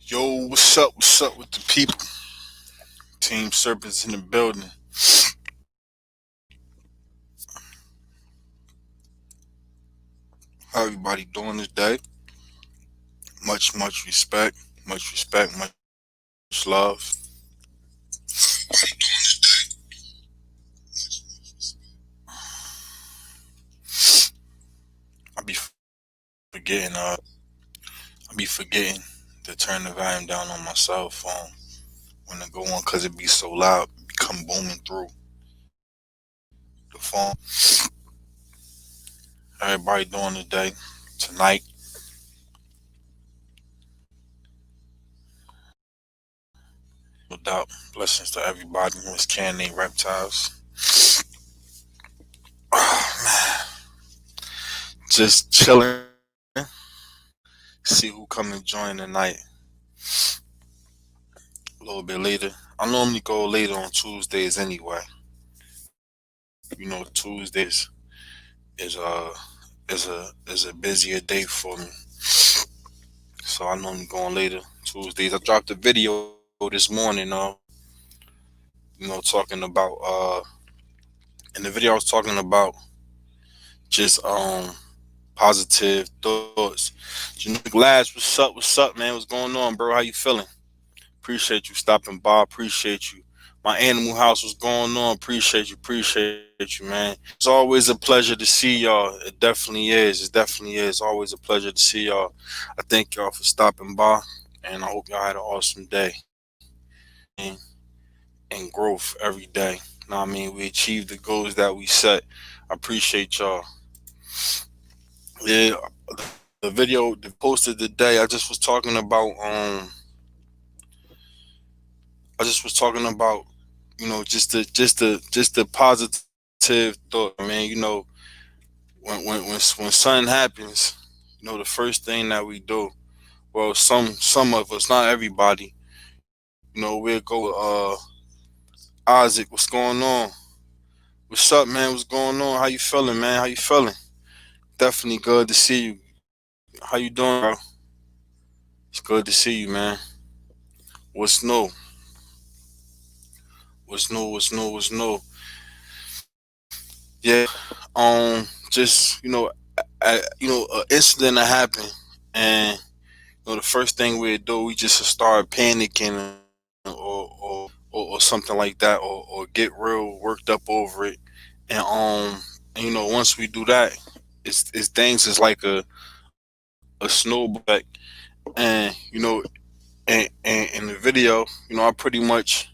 Yo, what's up? What's up with the people? Team Serpents in the building. How everybody doing this day? Much respect. Much respect. Much love. How you doing this day? I be forgetting. I be forgetting to turn the volume down on my cell phone when it go on because it be so loud. It be come booming through the phone. How everybody doing today? Tonight, no doubt. Blessings to everybody. Miss Candy Reptiles. Just chilling. See who come and join tonight a little bit later. I normally go later on Tuesdays anyway. You know, Tuesdays is a busier day for me, so I normally go on later Tuesdays. I dropped a video this morning. Talking about in the video I was talking about just positive thoughts. Glass, what's up? What's up, man? What's going on, bro? How you feeling? Appreciate you stopping by. Appreciate you. My animal house was going on. Appreciate you. Appreciate you, man. It's always a pleasure to see y'all. It definitely is. It definitely is. Always a pleasure to see y'all. I thank y'all for stopping by, and I hope y'all had an awesome day and, and growth every day. Know what I mean? We achieved the goals that we set. I appreciate y'all. Yeah, the video that posted today, I just was talking about, just the positive thought, man. When something happens, the first thing that we do, well, some of us, not everybody, we'll go, Isaac, what's going on? What's up, man? What's going on? How you feeling, man? How you feeling? Definitely good to see you. How you doing, bro? It's good to see you, man. What's new? What's new? What's new? What's new? Yeah. Just an incident that happened, and the first thing we do, we just start panicking, or something like that, or get real worked up over it, and once we do that, it's things is like a snowball, and and in the video, I pretty much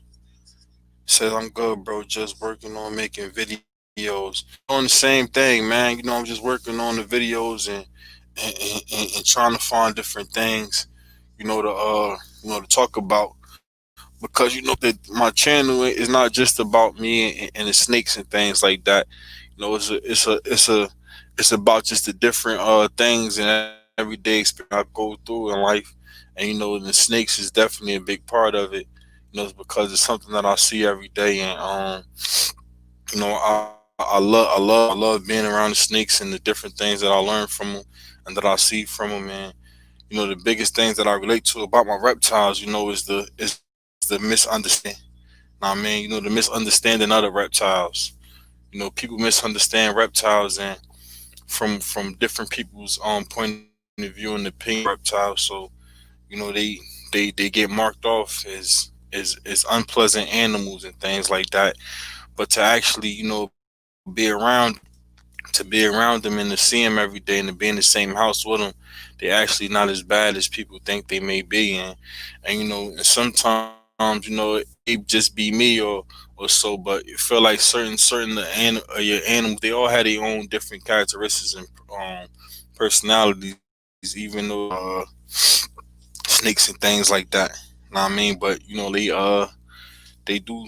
said I'm good, bro. Just working on making videos, doing the same thing, man. I'm just working on the videos and trying to find different things, to talk about, because that my channel is not just about me and the snakes and things like that. It's about just the different things and everyday experience I go through in life, and the snakes is definitely a big part of it. It's because it's something that I see every day, and I love being around the snakes and the different things that I learn from them and that I see from them. And the biggest things that I relate to about my reptiles, is the misunderstanding. Know what I mean, the misunderstanding of the reptiles. People misunderstand reptiles, and from different people's point of view and opinion of reptiles. So they get marked off as unpleasant animals and things like that. But to actually be around to be around them and to see them every day and to be in the same house with them, they're actually not as bad as people think they may be. And and sometimes it just be me or so, but you feel like certain your animals, they all had their own different characteristics and personalities, even though snakes and things like that. Know what I mean? But they do.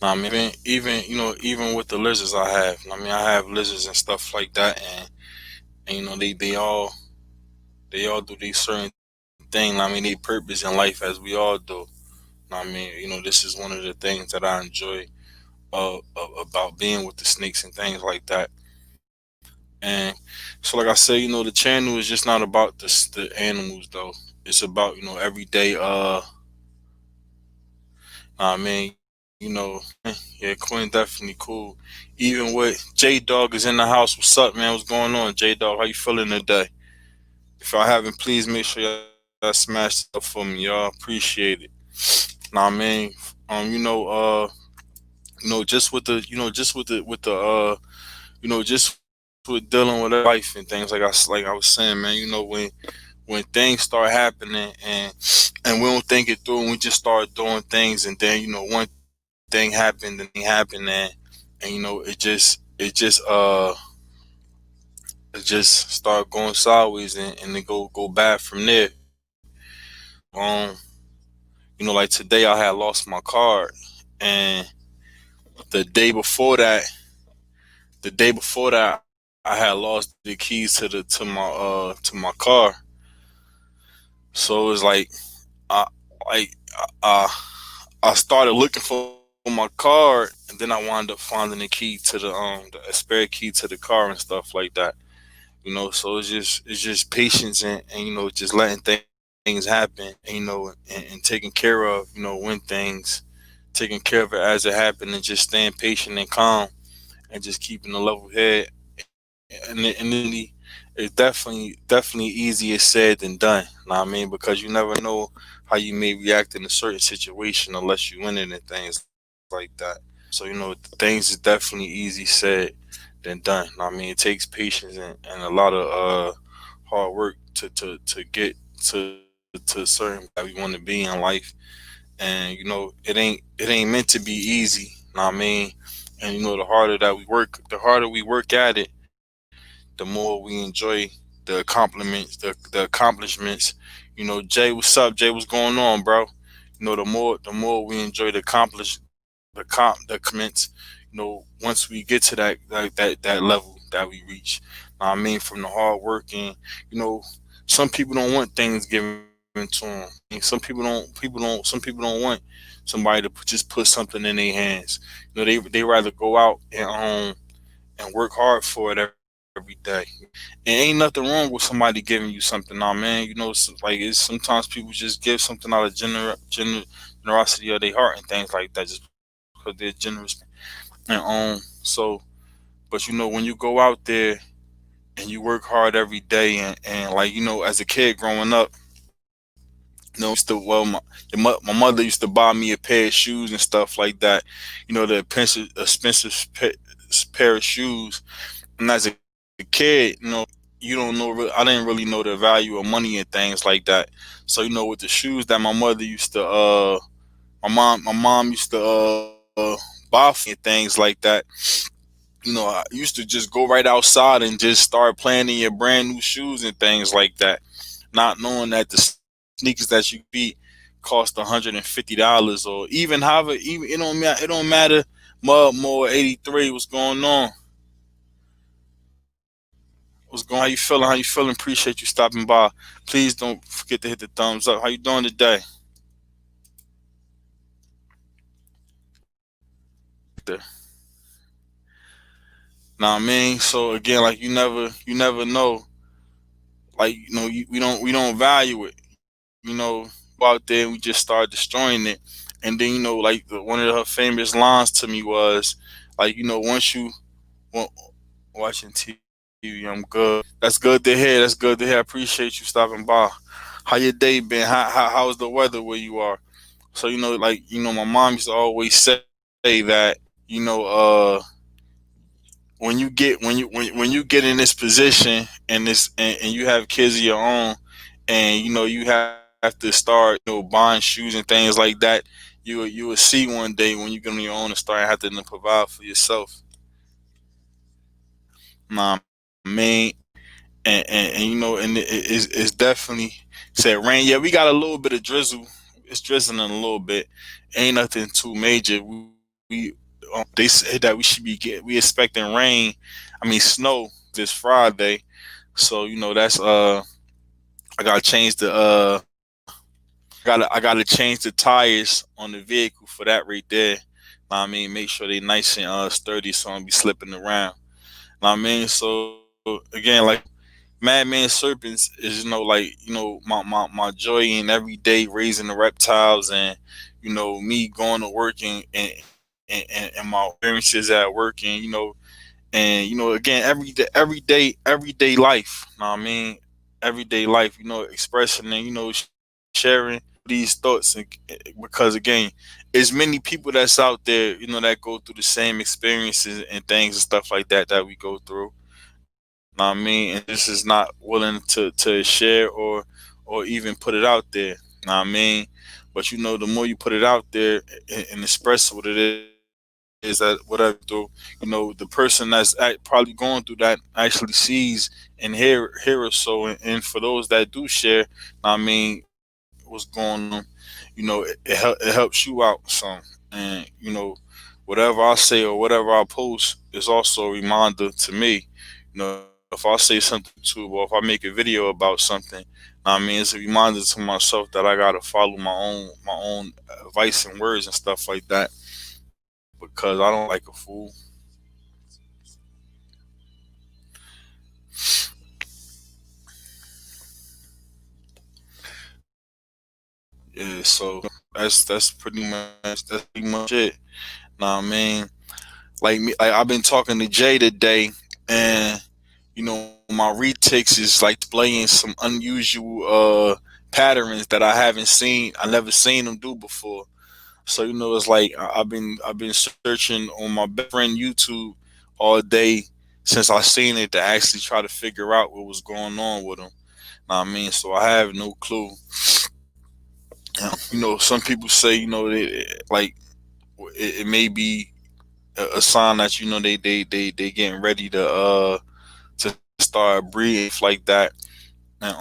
Know what I mean, even even with the lizards I have. I mean, I have lizards and stuff like that, and they all do these certain thing. I mean, they purpose in life as we all do. I mean, this is one of the things that I enjoy about being with the snakes and things like that. And so, like I said, the channel is just not about the animals though. It's about everyday. I mean, yeah, Quinn definitely cool. Even with J Dog is in the house. What's up, man? What's going on, J Dog? How you feeling today? If y'all haven't, please make sure y'all smash it up for me, y'all. Appreciate it. Nah, I mean, just with the, just with the, just with dealing with life and things like I was saying, man. When things start happening and we don't think it through and we just start doing things and then one thing happened and and it just start going sideways and it go bad from there. Um, like today I had lost my card, and the day before that, I had lost the keys to my car. So it was like I like uh I started looking for my card, and then I wound up finding the key to the spare key to the car and stuff like that. So it's just patience and just letting things happen, and taking care of when things taking care of it as it happened, and just staying patient and calm and just keeping a level head. And it's definitely easier said than done. Know what I mean? Because you never know how you may react in a certain situation unless you in it and things like that. So things is definitely easy said than done. Know what I mean, it takes patience and a lot of hard work to get to certain that we want to be in life. And it ain't meant to be easy. Know what I mean? And the harder we work at it, the more we enjoy the accomplishments. Jay, what's up? Jay, what's going on, bro? The more we enjoy the accomplishments. Once we get to that level that we reach. I mean, from the hard work. And some people don't want things given to them. Some people don't want somebody to just put something in their hands. They rather go out and work hard for it every day. And ain't nothing wrong with somebody giving you something, nah, man. Sometimes people just give something out of generosity of their heart and things like that, just because they're generous. And but when you go out there and you work hard every day, and as a kid growing up, my mother used to buy me a pair of shoes and stuff like that. The pair of shoes. And as a kid, you don't know. I didn't really know the value of money and things like that. So with the shoes that my mother used to, my mom used to buy for me and things like that. I used to just go right outside and just start playing in your brand new shoes and things like that, not knowing that the sneakers that you beat cost $150, or even however, even it don't matter. Mud more 83. What's going on? What's going? How you feeling? How you feeling? Appreciate you stopping by. Please don't forget to hit the thumbs up. How you doing today? There. Nah, I mean. So again, like you never know. Like we don't value it. Go out there and we just start destroying it, and then one of her famous lines to me was once you wa- watching TV, I'm good. That's good to hear. That's good to hear. I appreciate you stopping by. How your day been? How's the weather where you are? So my mom used to always say that you know uh when you get in this position and you have kids of your own, and you have to start buying shoes and things like that, you will see one day when you get on your own and start having to provide for yourself. Nah, man. And it's definitely said rain. Yeah, we got a little bit of drizzle. It's drizzling a little bit. Ain't nothing too major. They said that we expecting rain. I mean snow this Friday. So that's I gotta change the I gotta change the tires on the vehicle for that right there. Know what I mean, make sure they nice and sturdy so I don't be slipping around. Know what I mean, so again, like Madman serpents is like my joy in every day raising the reptiles, and me going to work and my experiences at work, and again everyday life. Know what I mean, everyday life. Expressing and sharing these thoughts, and because again, there's many people that's out there that go through the same experiences and things and stuff like that that we go through. Know what I mean, and just is not willing to share or even put it out there. Know what I mean, but the more you put it out there and express what it is that whatever you go through, the person that's probably going through that actually sees and hear us. So, and for those that do share, know what I mean, what's going on, it helps you out some, and whatever I say or whatever I post is also a reminder to me. If I say something to YouTube, or if I make a video about something, I mean, it's a reminder to myself that I gotta follow my own advice and words and stuff like that, because I don't like a fool. Yeah, so that's pretty much it. Nah, I mean, like me, like I've been talking to Jay today, and my retics is like displaying some unusual patterns that I never seen them do before. So it's like I've been searching on my best friend YouTube all day since I seen it to actually try to figure out what was going on with him. Know what I mean, so I have no clue. Some people say like it may be a sign that they getting ready to start breeding stuff like that, and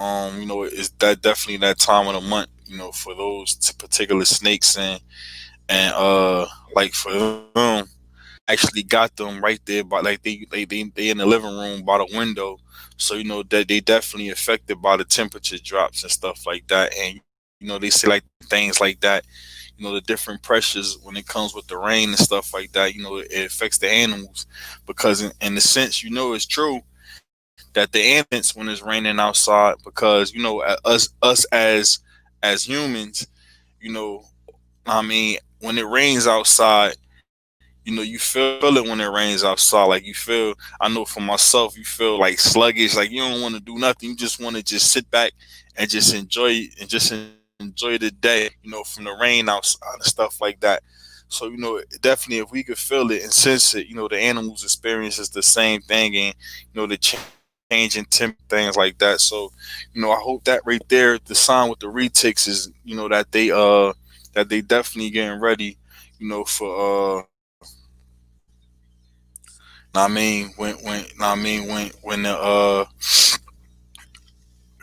it's that definitely that time of the month for those particular snakes, and like for them, I actually got them right there, by like they in the living room by the window, so that they definitely affected by the temperature drops and stuff like that, and they say like things like that, the different pressures when it comes with the rain and stuff like that, it affects the animals, because in the sense, it's true that the animals when it's raining outside, because us as humans, you know I mean, when it rains outside, you feel it when it rains outside. Like I know for myself, you feel like sluggish, like you don't want to do nothing. You just want to just sit back and just enjoy the day, from the rain outside and stuff like that. So, definitely if we could feel it and sense it, the animals experiences the same thing, and the change in temperature, things like that. So, I hope that right there, the sign with the retics is, that they definitely getting ready, for I mean I mean when the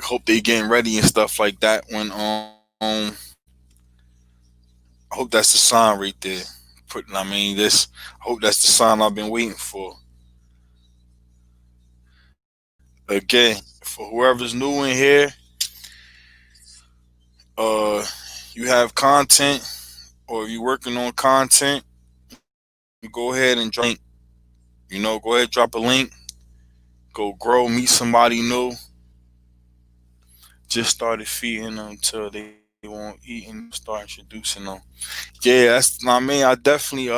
hope they getting ready and stuff like that when I hope that's the sign right there. I mean this I hope that's the sign I've been waiting for. Again, for whoever's new in here, uh you have content, or you working on content, go ahead and drop a link. Go ahead, drop a link, go grow, meet somebody new. Just started feeding them until they won't eat, and start introducing them. Yeah, that's I mean. I definitely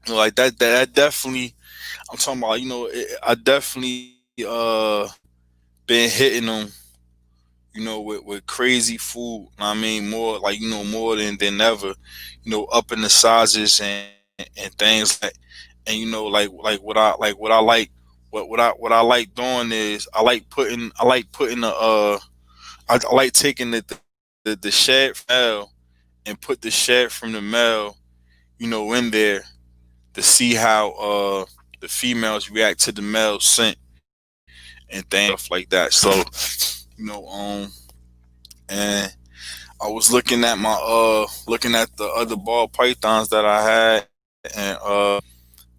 like that definitely. I'm talking about I definitely been hitting them with crazy food. I mean more like more than ever. Up in the sizes and things like, and what I like. What I like doing is I like putting I like taking the shed from the male and put the shed from the male, in there to see how the females react to the male scent and things stuff like that. So, you know, um, and I was looking at the other ball pythons that I had,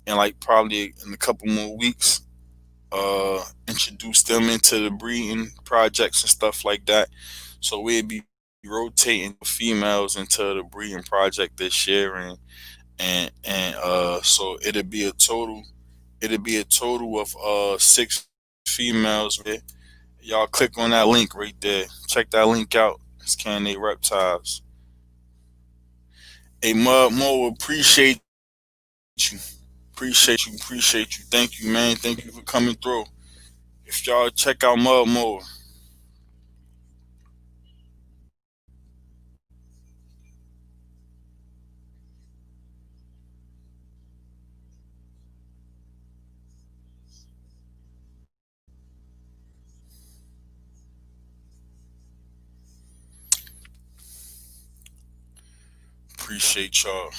and like probably in a couple more weeks, introduce them into the breeding projects and stuff like that. So we'd be rotating females into the breeding project this year, and so it'll be a total. it'll be a total of six females right there. Y'all click on that link right there. Check that link out. Scan they reptiles. Hey, Mud Mo, appreciate you. Appreciate you. Thank you, man. Thank you for coming through. If y'all check out Mud Mo, appreciate y'all.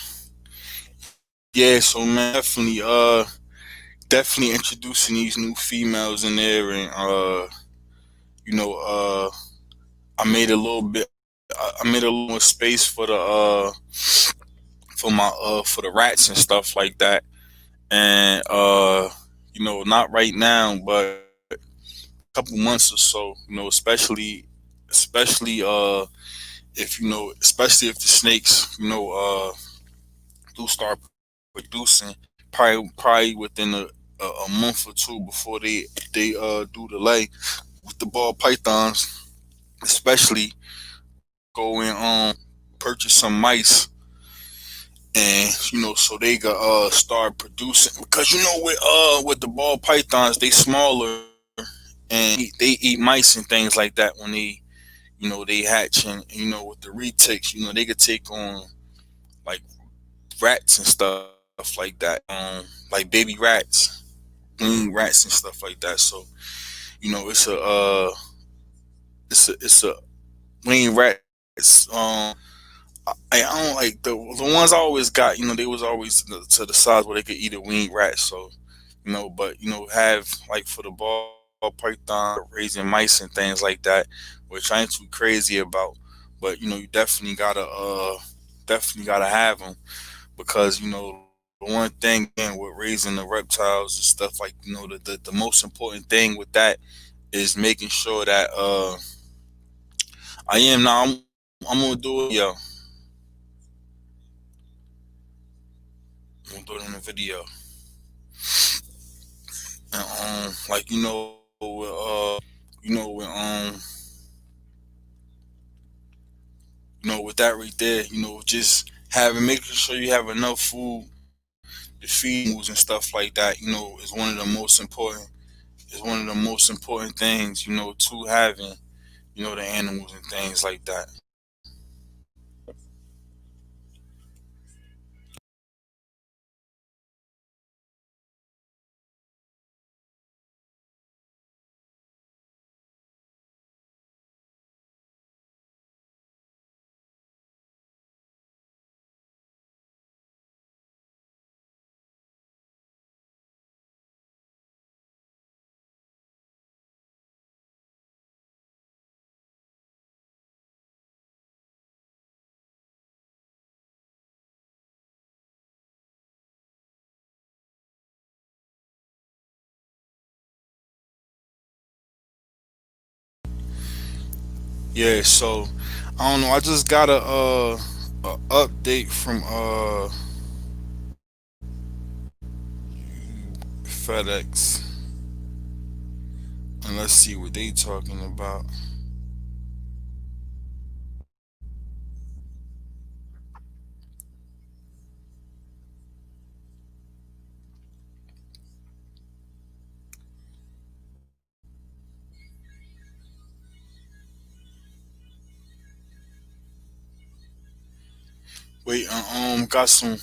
Yeah, so man, definitely introducing these new females in there, and you know, I made a little bit, I made a little more space for the rats and stuff like that, and not right now, but a couple months or so, especially if especially if the snakes, do start producing, probably within a month or two before they do the lay with the ball pythons, especially go and purchase some mice, and so they can start producing, because with the ball pythons, they smaller, and they eat mice and things like that when they hatch, and with the retics, they could take on like rats and stuff like that, like baby rats, winged rats and stuff like that. So it's a winged rats. I don't like the ones I always got. They was always to the size where they could eat a winged rat. So but have like for the ball python raising mice and things like that, which I ain't too crazy about. But you definitely gotta have them, because the one thing again with raising the reptiles and stuff, like the most important thing with that is making sure that I am now I'm gonna do it, yo. I'm gonna do it in a video. And like with with that right there, just making sure you have enough food to feed animals and stuff like that, is one of the most important, things, to having, the animals and things like that. Yeah, so I don't know. I just got a update from FedEx, and let's see what they talking about. Wait, got some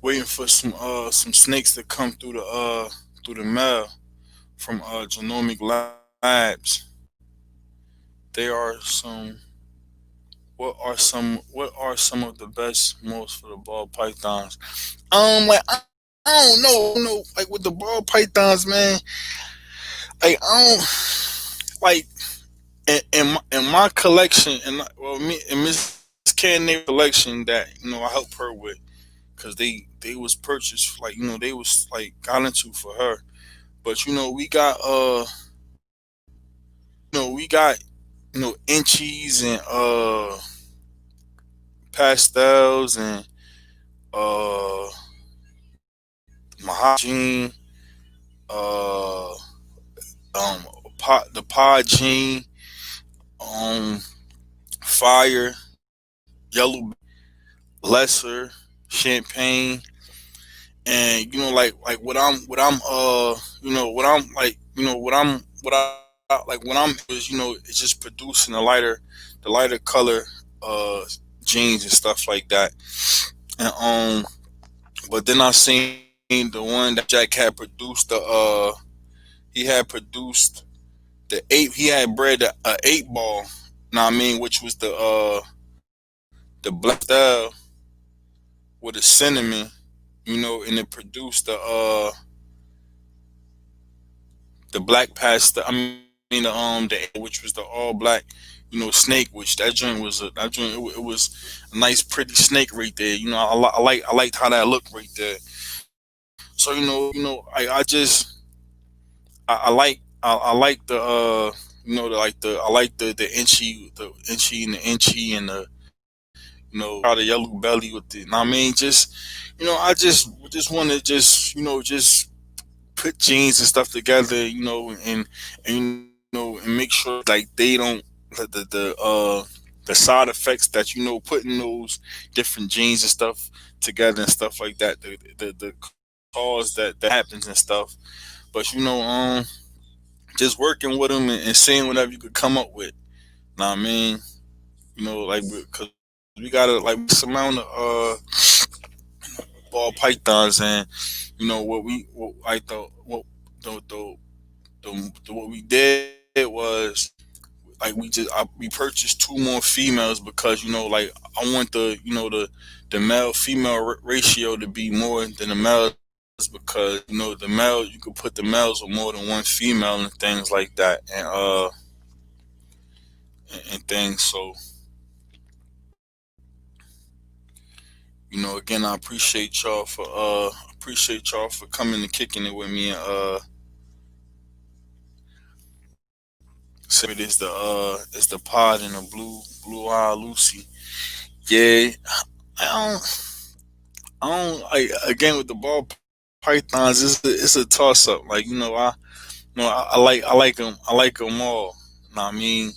waiting for some snakes to come through the mail from Genomic Labs. They are some what are some of the best molds for the ball pythons? Like I don't know, like with the ball pythons, man. Like I don't like in my collection, and well, me and Miss Candy collection that I helped her with, because they was purchased, like they was like got into for her. But we got inchies and pastels and uh mahogany, uh the pod gene, um fire, yellow, lesser, champagne, and like what I'm like what I like what I'm is it's just producing the lighter color uh jeans and stuff like that. And but then I seen the one that Jack had produced he had produced he had bred a 8 ball, know what I mean, which was the black style with a cinnamon, and it produced the black pastel. I mean the which was the all black, snake. Which that joint it was a nice pretty snake right there. I liked how that looked right there. So I just I like I like the inchy and the inchy and the how the yellow belly with the. I mean, just I just want to just put jeans and stuff together, and and make sure like they don't the side effects that putting those different genes and stuff together and stuff like that, the cause that happens and stuff. But just working with them and seeing whatever you could come up with. Know what I mean? Like because we gotta like surround the ball pythons, and what we what like what we did was like we purchased two more females because like I want the male female ratio to be more than the males because the male you could put the males with more than one female and things like that, and things. So again, I appreciate y'all for coming and kicking it with me, and say it's the pod and the blue eye Lucy. Yeah, I I don't like again with the ball pythons. It's a toss up. Like I like them all. Know what I mean?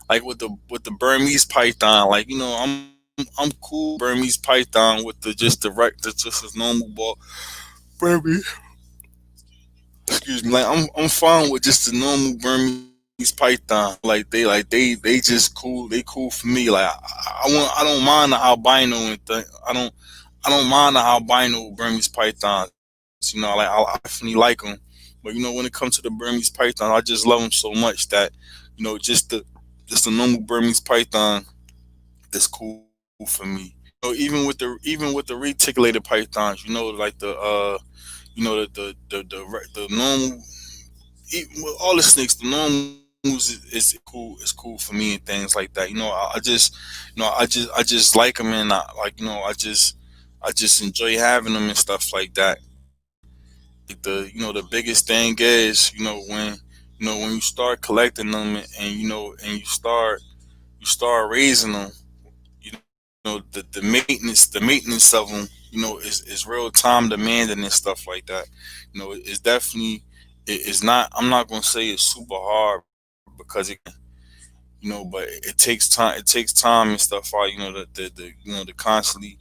Like with the Burmese python. Like I'm cool with Burmese python with the just a normal ball. Burmese, excuse me. Like I'm fine with just the normal Burmese python. They just cool. They cool for me. Like I don't mind the albino and I don't mind the albino Burmese pythons. I definitely like them. But when it comes to the Burmese python, I just love them so much that just the normal Burmese python is cool for me. Even with the reticulated pythons, like the normal with all the snakes, the normals is cool for me and things like that. I just like them, and I just enjoy having them and stuff like that. Like the biggest thing is when you start collecting them, and you start raising them. The maintenance of them is real time demanding and stuff like that. It's definitely it's not. I'm not gonna say it's super hard because but it takes time. It takes time and stuff. To constantly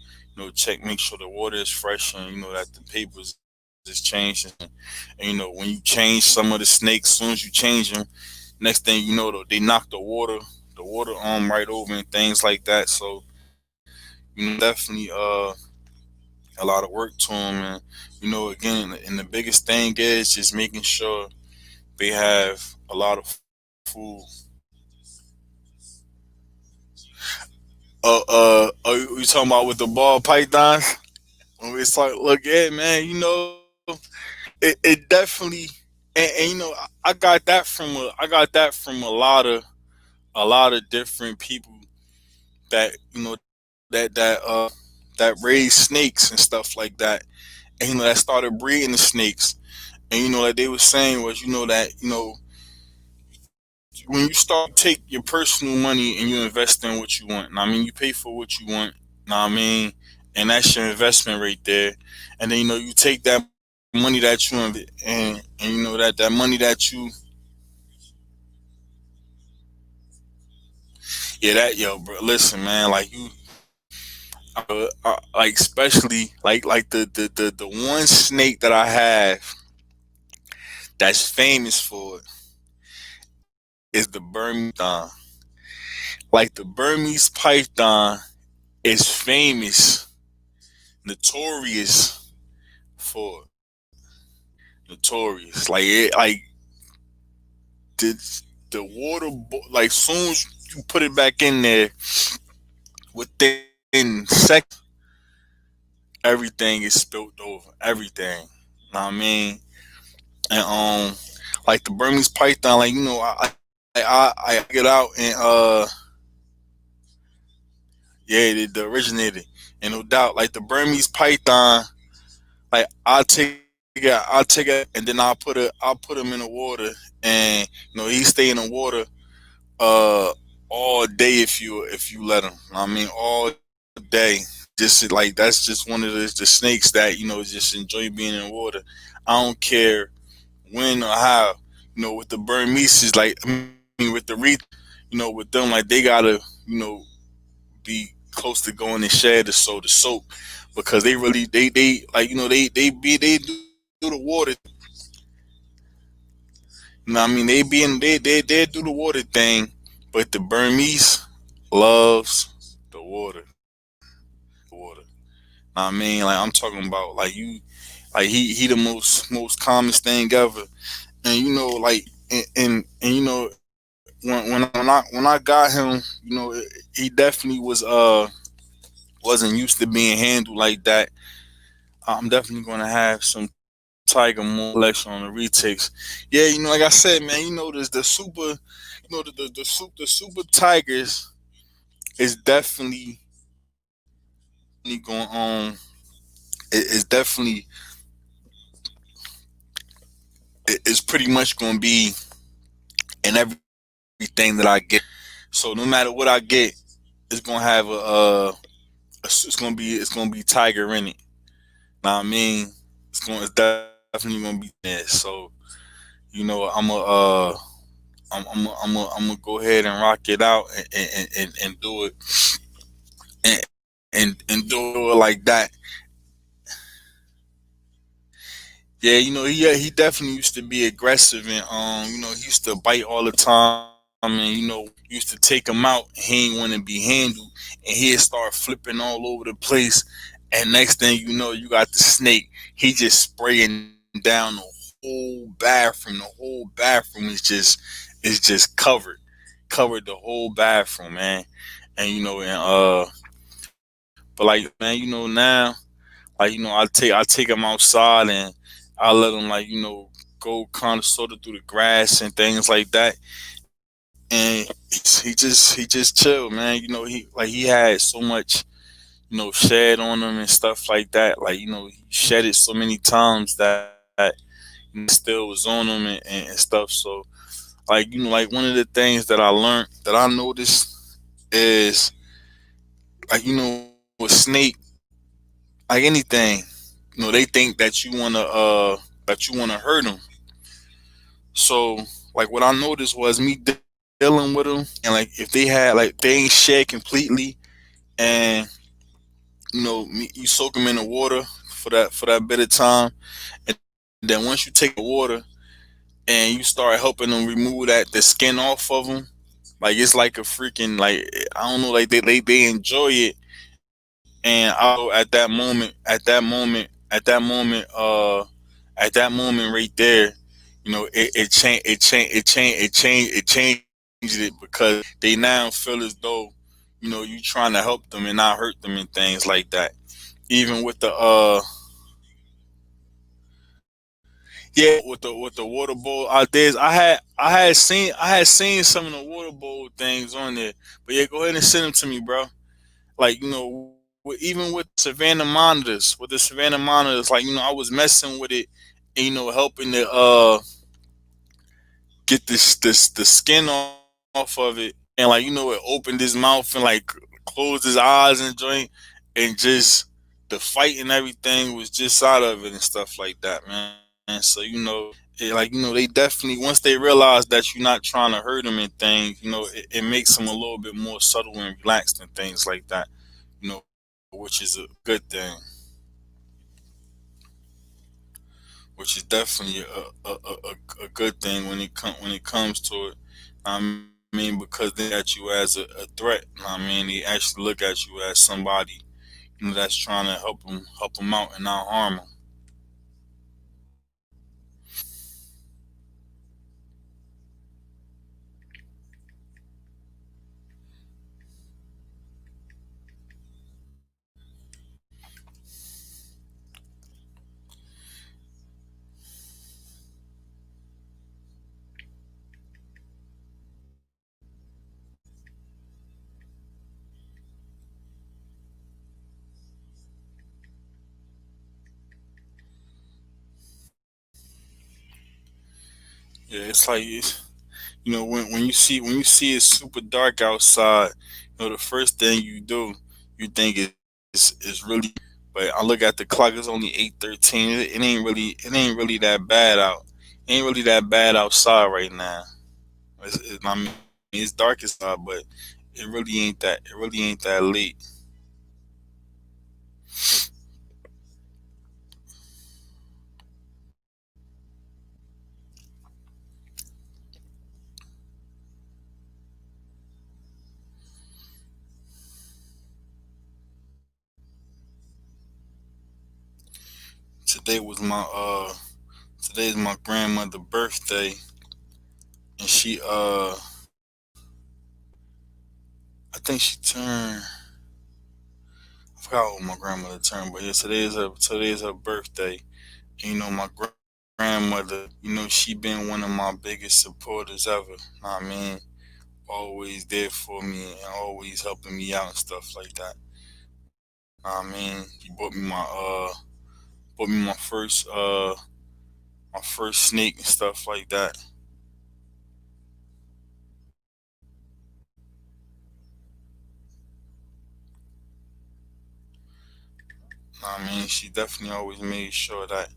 check, make sure the water is fresh, and that the papers is changed. And when you change some of the snakes, as soon as you change them, next thing you know, they knock the water right over and things like that. So definitely a lot of work to them, and again, and the biggest thing is just making sure they have a lot of food. Are you talking about with the ball pythons? When we start look at, man, it definitely, and I got that from a lot of different people that that raise snakes and stuff like that, and that started breeding the snakes. And like they were saying was, that when you start take your personal money and you invest in what you want. Now, I mean, you pay for what you want. Now, I mean, and that's your investment right there. And then you take that money that you and that money that you yeah that yo bro listen man like you like especially like the one snake that I have that's famous for it is the Burmese python. Like the Burmese python is famous, notorious for it. Notorious. Like it, like the like soon as you put it back in there, within seconds, everything is spilled over. Everything. Know what I mean? And like the Burmese python, like I get out and yeah, the originator, and no doubt, like the Burmese python, like I'll take it, and then I'll put him in the water, and he stay in the water uh all day if you let him. I mean, all day. Just like that's just one of the snakes that just enjoy being in water. I don't care when or how. With the Burmese, like I mean, with the with them, like they gotta be close to going and share the soap because they really they like they do the water. I mean they do the water thing, but the Burmese loves the water, water. I mean, like I'm talking about like like he the most calmest thing ever, and like and when I got him, he definitely wasn't used to being handled like that. I'm definitely gonna have some Tiger Moon collection on the retakes. Yeah, like I said, man, there's the super, the super Tigers is definitely going on. It's definitely it's pretty much gonna be in everything that I get. So no matter what I get, it's gonna have it's gonna be Tiger in it. Know what I mean? It's definitely gonna be there. So I'm a I'm gonna go ahead and rock it out and do it and, and do it like that. Yeah, he definitely used to be aggressive and he used to bite all the time and used to take him out. He ain't want to be handled and he'd start flipping all over the place. And next thing you know, you got the snake. He just spraying down the whole bathroom. The whole bathroom is just covered the whole bathroom, man. And but like man, now like I take him outside and I let him like go kind of sort of through the grass and things like that. And he just chill, man. He had so much shed on him and stuff like that. Like he shed it so many times that still was on him and stuff. So like like one of the things that I learned that I noticed is like a snake like anything they think that you wanna hurt them. So like what I noticed was me dealing with them, and like if they had like they ain't shed completely, and you soak them in the water for that bit of time, and then once you take the water and you start helping them remove the skin off of them, like it's like a freaking like I don't know, like they enjoy it. And also at that moment right there, it changes it because they now feel as though you trying to help them and not hurt them and things like that. Even with the yeah, with the water bowl ideas, I had seen some of the water bowl things on there. But yeah, go ahead and send them to me, bro. Like even with Savannah monitors, like I was messing with it and helping to get the skin off of it, and like it opened his mouth and like closed his eyes and joint, and just the fight and everything was just out of it and stuff like that, man. So they definitely, once they realize that you're not trying to hurt them and things, it makes them a little bit more subtle and relaxed and things like that, which is a good thing, which is definitely a good thing when it comes to it. I mean, because they look at you as a threat. I mean, they actually look at you as somebody that's trying to help them out and not harm them. Yeah, when you see it's super dark outside, the first thing you do, you think is really, but I look at the clock, it's only 8:13. It ain't really that bad out. It ain't really that bad outside right now. I mean, it's dark outside, but it really ain't that late. Today was my today's my grandmother's birthday, and I think she turned, I forgot what my grandmother turned, but yeah, today is her birthday. And, my grandmother, she been one of my biggest supporters ever. I mean, always there for me and always helping me out and stuff like that. I mean, she bought me my first snake and stuff like that. I mean, she definitely always made sure that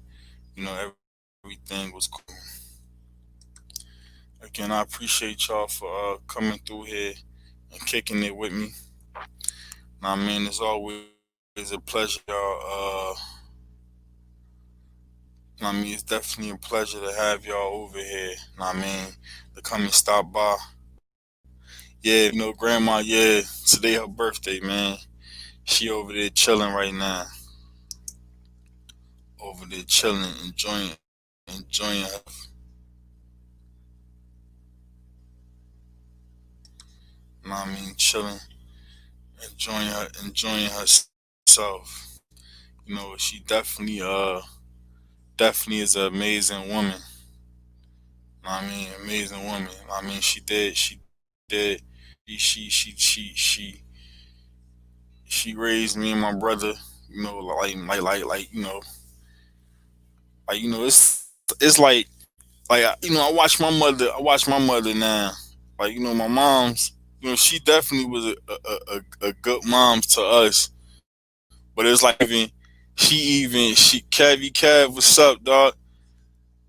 everything was cool. Again, I appreciate y'all for coming through here and kicking it with me. I mean, it's always a pleasure, y'all. I mean, it's definitely a pleasure to have y'all over here. I mean, to come and stop by. Yeah, Grandma. Yeah, today her birthday, man. She over there chilling right now. Over there chilling, enjoying her. I mean, chilling, enjoying herself. She definitely is an amazing woman. I mean, amazing woman. I mean, did, she raised me and my brother. It's like I watch my mother now. My mom's. She definitely was a good mom to us. But it's like she Kev, what's up, dog?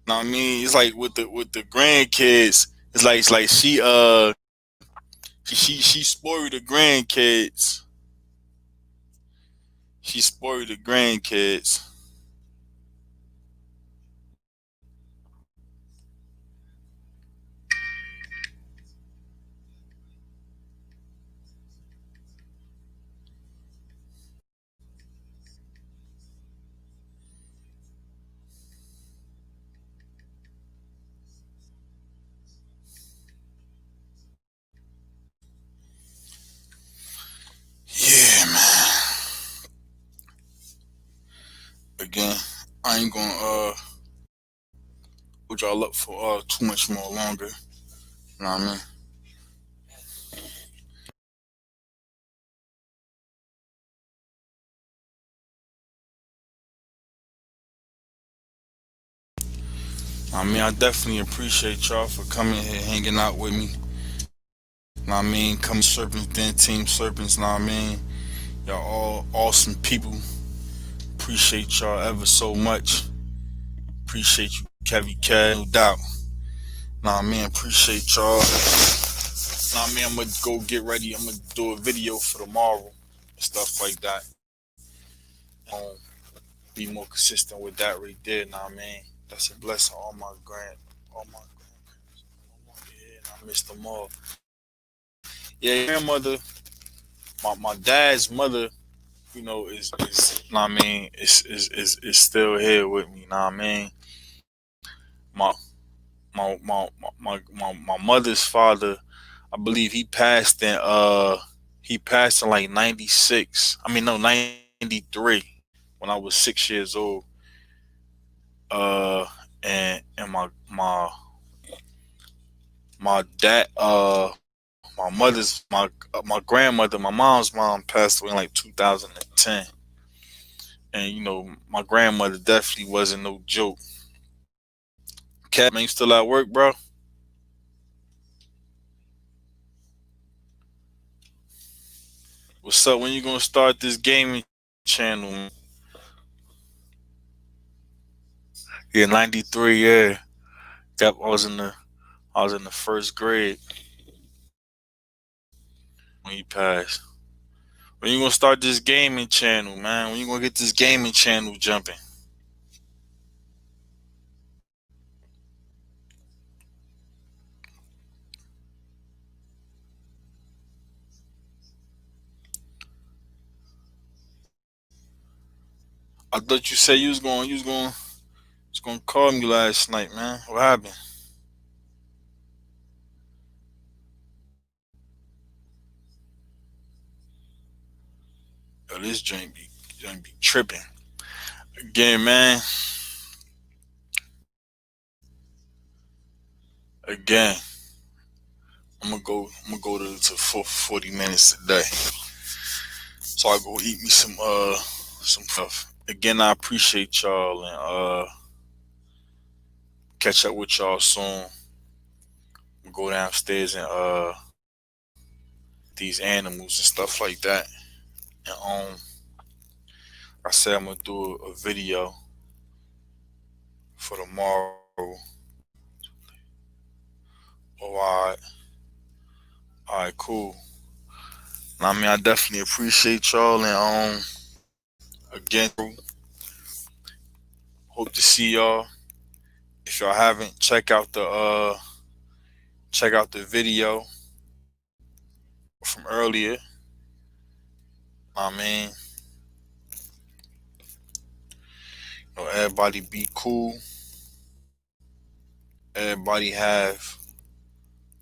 Know what I mean? It's like with the grandkids. It's like she spoiled the grandkids. She spoiled the grandkids. Yeah, man. Again, I ain't gonna hold y'all up for too much more longer. You know what I mean? I definitely appreciate y'all for coming here, hanging out with me. Coming Serpents, then Team Serpents. Y'all all awesome people. Appreciate y'all ever so much. Appreciate you, Kevy Cat, no doubt. Appreciate y'all. I'm gonna go get ready. I'm gonna do a video for tomorrow, stuff like that. Um, be more consistent with that right there. That's a blessing. All my grandparents. Yeah, and I miss them all. Yeah, grandmother, my dad's mother, is still here with me. My my mother's father, I believe he passed in like 96. I mean no 93 when I was 6 years old. Uh and my dad my mother's my grandmother, my mom's mom passed away in like 2010. And my grandmother definitely wasn't no joke. Cat man, you still at work, bro? What's up? When you gonna start this gaming channel, man? Yeah, 93, yeah. I was in the first grade when he passed. When you gonna start this gaming channel, man? When you gonna get this gaming channel jumping? I thought you said you was gonna call me last night, man. What happened? Yo, this joint be tripping. Again, man. Again, I'm gonna go to 40 minutes today. So I go eat me some stuff. Again, I appreciate y'all and catch up with y'all soon. Go downstairs and these animals and stuff like that. And I said I'm gonna do a video for tomorrow. Oh, all right, cool. I definitely appreciate y'all and again, hope to see y'all. If y'all haven't, check out the video from earlier. I mean, everybody be cool. Everybody have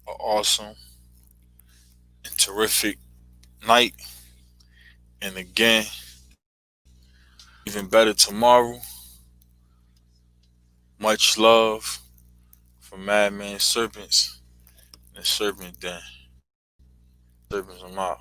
an awesome and terrific night. And again, even better tomorrow. Much love from Madman Serpents and Serpent Den. Serpents, I'm out.